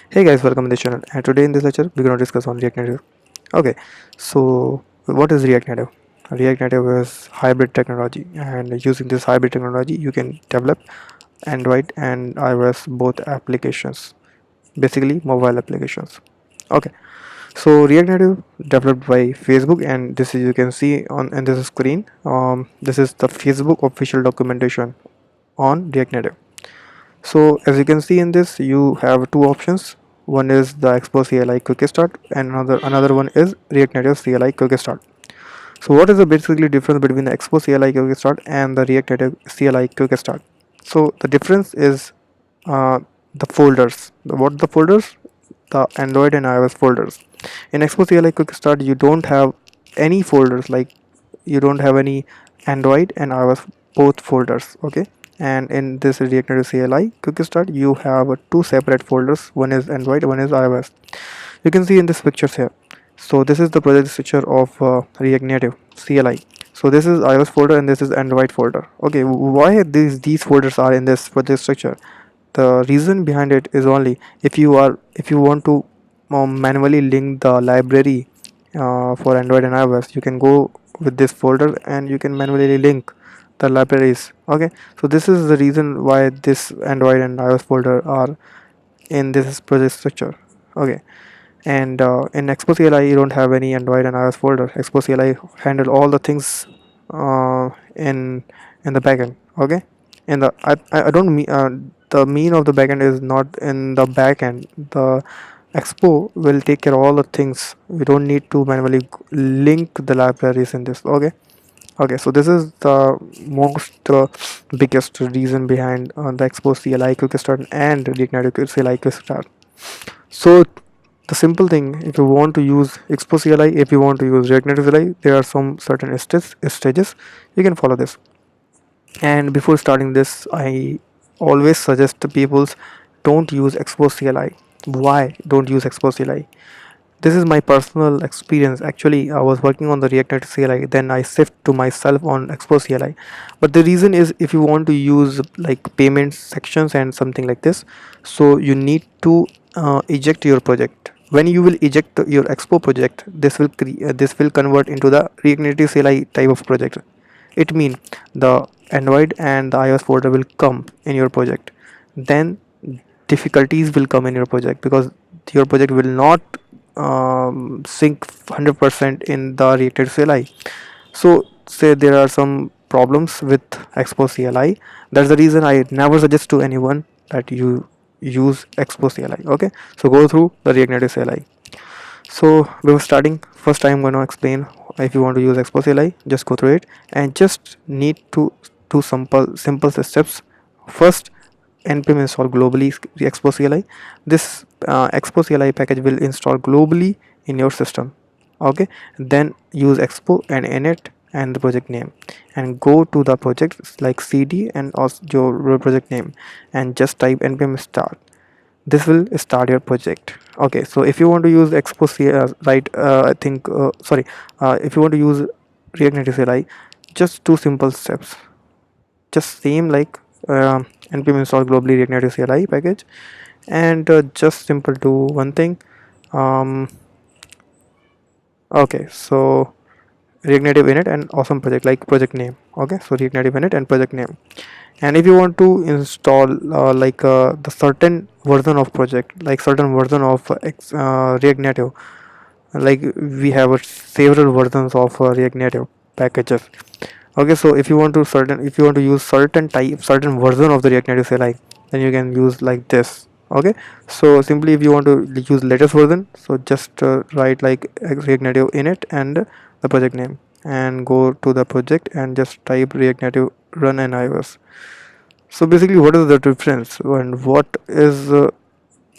Hey guys, welcome to the channel. And today in this lecture, we're going to discuss on React Native. Okay, so what is React Native? React Native is hybrid technology, and using this hybrid technology, you can develop Android and iOS both applications, basically mobile applications. Okay, so React Native developed by Facebook, and this is you can see on in this screen. This is the Facebook official documentation on React Native. So as you can see in this, you have two options. One is the Expo CLI Quick Start, and another one is React Native CLI Quick Start. So what is the basically difference between the Expo CLI Quick Start and the React Native CLI Quick Start? So the difference is uh, the folders. What the folders? The Android and iOS folders. In Expo CLI Quick Start, you don't have any folders, like you don't have any Android and iOS both folders. Okay, and in this React Native CLI Quick Start, you have two separate folders. One is Android, one is iOS. You can see in this pictures here. So this is the project structure of React Native CLI. So this is iOS folder and this is Android folder. Okay, why these folders are in this project structure? The reason behind it is only if you want to manually link the library for Android and iOS, you can go with this folder and you can manually link the libraries. Okay, so this is the reason why this Android and iOS folder are in this project structure. Okay, and in Expo CLI you don't have any Android and iOS folder. Expo CLI handle all the things in the backend. Okay, in the I don't mean the mean of the backend is not in the backend. The Expo will take care of all the things. We don't need to manually link the libraries in this. Okay, so this is the most biggest reason behind the Expo CLI Quick Start and React Native CLI Quick Start. So the simple thing, if you want to use Expo CLI, if you want to use React Native CLI, there are some certain stages you can follow this. And before starting this, I always suggest to people don't use Expo CLI. Why don't use Expo CLI? This is my personal experience. Actually, I was working on the React Native CLI, then I shift to myself on Expo CLI. But the reason is, if you want to use like payment sections and something like this, so you need to eject your project. When you will eject your Expo project, this will convert into the React Native CLI type of project. It means the Android and the iOS folder will come in your project. Then difficulties will come in your project because your project will not sync 100% in the React Native CLI. So say there are some problems with Expo CLI. That's the reason I never suggest to anyone that you use Expo CLI. Okay, so go through the React Native CLI. So before starting, first I'm going to explain. If you want to use Expo CLI, just go through it and just need to do simple steps. First, npm install globally Expo CLI. This Expo CLI package will install globally in your system. Okay, then use Expo and init and the project name, and go to the project like cd and also your project name, and just type npm start. This will start your project. Okay, so if you want to use Expo right, I think sorry, if you want to use React Native CLI, just two simple steps, just same like npm install globally React Native CLI package, and just simple do one thing. um okay, so React Native init and awesome project like project name. Okay, so React Native init and project name. And if you want to install the certain version of project, like certain version of React Native, like we have several versions of React Native packages. Okay, so if you want to use certain version of the React Native CLI, then you can use like this. Okay, so simply if you want to use latest version, so just write like React Native init and the project name, and go to the project and just type React Native run and iOS. So basically, what is the difference and what is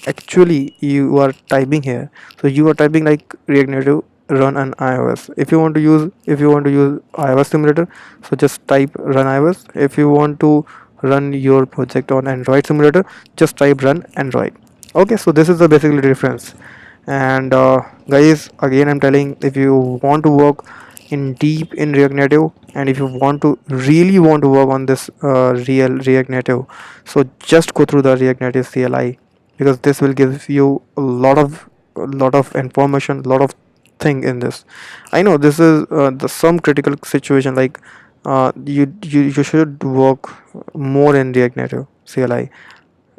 actually you are typing here? So you are typing like React Native run on iOS. If you want to use iOS simulator, so just type run iOS. If you want to run your project on Android simulator, just type run Android. Okay, so this is the basically difference. And guys, again I'm telling, if you want to work in deep in React Native, and if you want to really work on this real React Native, so just go through the React Native CLI because this will give you a lot of information, a lot of thing in this. I know this is some critical situation, like you should work more in React Native CLI,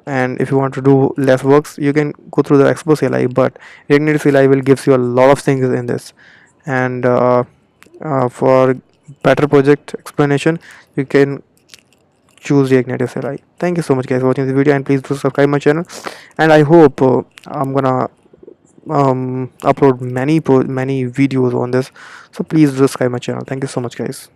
and if you want to do less works, you can go through the expo CLI, but React Native CLI will gives you a lot of things in this. And for better project explanation, you can choose React Native CLI. Thank you so much guys for watching the video, and please do subscribe my channel. And I hope I'm gonna upload many videos on this, so please subscribe my channel. Thank you so much guys.